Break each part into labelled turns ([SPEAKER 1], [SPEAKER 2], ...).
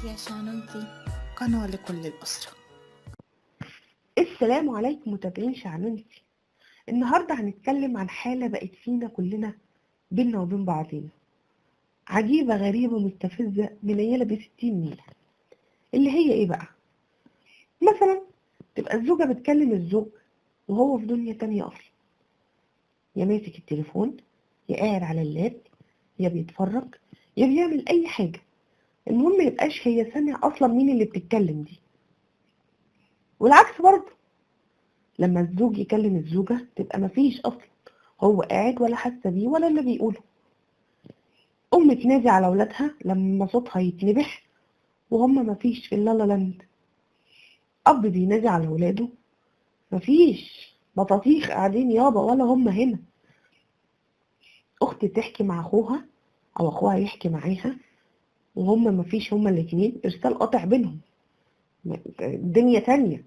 [SPEAKER 1] احكي يا شعنونتي، قناة لكل الأسرة.
[SPEAKER 2] السلام عليكم متابعين شعنونتي. النهاردة هنتكلم عن حالة بقت فينا كلنا بينا وبين بعضنا، عجيبة غريبة مستفزة منيلة ب60 ميل. اللي هي ايه بقى؟ مثلا تبقى الزوجة بتكلم الزوج وهو في دنيا تانية اصلا، يا ماسك التليفون، يا قاعد على اللاب، يا بيتفرج، يا بيعمل اي حاجة. المهم ميبقاش هي سامع اصلا مين اللي بتتكلم دي. والعكس برضه، لما الزوج يكلم الزوجة تبقى مفيش اصلا، هو قاعد ولا حاسة بيه ولا اللي بيقوله. أم تنادي على ولادها لما صوتها يتنبح وهم مفيش في اللالا لاند. أب بينادي على ولاده، مفيش بطاطيخ قاعدين يابا ولا هم هنا. أخت تحكي مع أخوها أو أخوها يحكي معاها وهم مفيش، هما الاتنين إرسال قاطع بينهم، دنيا تانية.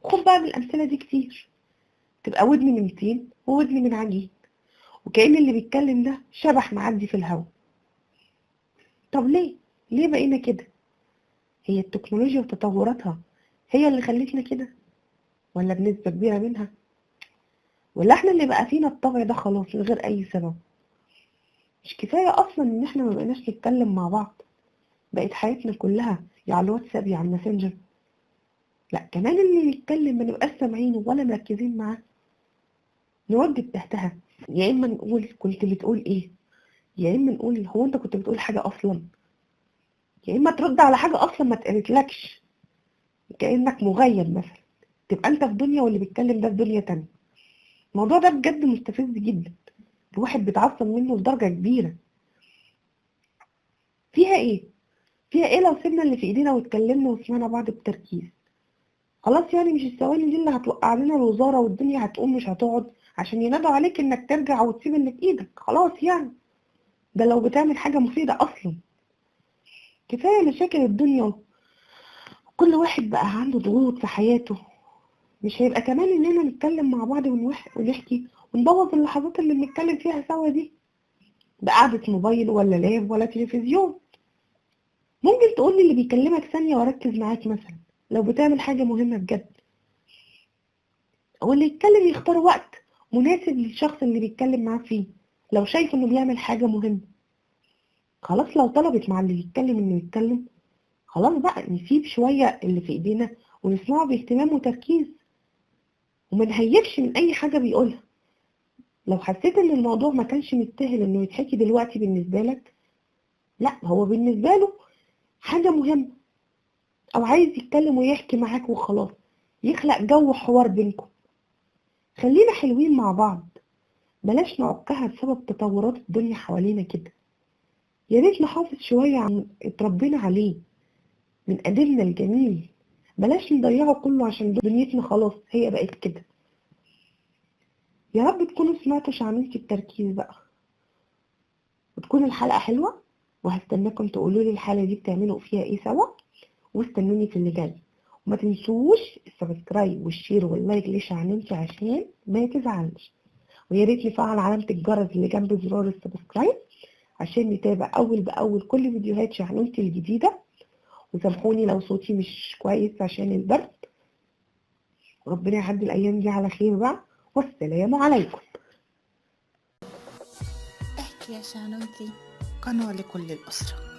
[SPEAKER 2] خد بقى من الأمثلة دي كتير، تبقى ودن من طين وودن من عجين، وكأن اللي بيتكلم ده شبح معدي في الهوا. طب ليه بقينا كده؟ هي التكنولوجيا وتطوراتها هي اللي خلتنا كده، ولا بنسبة كبيرة منها، ولا احنا اللي بقى فينا الطبع ده خلاص من غير اي سبب؟ مش كفاية اصلا ان احنا ما بقيناش نتكلم مع بعض، بقت حياتنا كلها يا على الواتساب يا على الماسنجر. لا كمان اللي يتكلم ما نبقاش سامعينه ولا مركزين معاه، نودي تحتها، يا اما نقول كنت بتقول ايه، يا اما نقول هو انت كنت بتقول حاجة اصلا، يا اما ترد على حاجة اصلا ما اتقالتلكش، كأنك مغيب مثلا، تبقى انت في دنيا واللي بيتكلم ده في دنيا تانية. الموضوع ده بجد مستفز جدا، الواحد بيتعصب منه لدرجة كبيرة. فيها ايه لو سيبنا اللي في ايدينا واتكلمنا وسمعنا بعض بتركيز؟ خلاص يعني مش الثواني دي اللي هتوقع لنا الوزارة والدنيا هتقوم مش هتقعد عشان ينادوا عليك انك ترجع وتسيب اللي في ايدك. خلاص يعني ده لو بتعمل حاجة مفيدة اصلا. كفاية مشاكل الدنيا، كل واحد بقى عنده ضغوط في حياته، مش هيبقى كمان اننا نتكلم مع بعض ونحكي ونبوظ اللحظات اللي بنتكلم فيها سوا دي بقعدة موبايل ولا لاب ولا تلفزيون. ممكن تقولي اللي بيكلمك ثانية واركز معاك مثلا لو بتعمل حاجة مهمة بجد، واللي يتكلم يختار وقت مناسب للشخص اللي بيتكلم معاه فيه لو شايف انه بيعمل حاجة مهمة. خلاص لو طلبت مع اللي بيتكلم انه يتكلم، خلاص بقى نسيب شوية اللي في ايدينا ونسمعه باهتمام وتركيز، وما نهيبش من اي حاجة بيقولها. لو حسيت ان الموضوع ما كانش مستاهل انه يتحكي دلوقتي بالنسبة لك، لا هو بالنسبة له حاجة مهمة او عايز يتكلم ويحكي معاك وخلاص، يخلق جو حوار بينكم. خلينا حلوين مع بعض، بلاش نعكها بسبب تطورات الدنيا حوالينا كده. يا ريت نحافظ شوية عن اتربينا عليه من قديمنا الجميل، بلاش نضيعه كله عشان دنيتنا خلاص هي بقت كده. يا رب تكونوا سمعتوا شعنونتي التركيز بقى، وتكون الحلقة حلوة، وهستناكم تقولوا لي الحلقة دي بتعملوا فيها ايه سوا، واستنوني في اللي جاي. وما تنسوش السبسكرايب والشير واللايك لشعنونتي عشان ما تزعلش، ويا ريت نفعل علامة الجرس اللي جنب زرار السبسكرايب عشان نتابع أول بأول كل فيديوهات شعنونتي الجديدة. وسامحوني لو صوتي مش كويس عشان البرد، وربنا يعدي الأيام دي على خير بقى، والسلام عليكم.
[SPEAKER 1] احكي يا شعنونتي، قناة لكل الأسرة.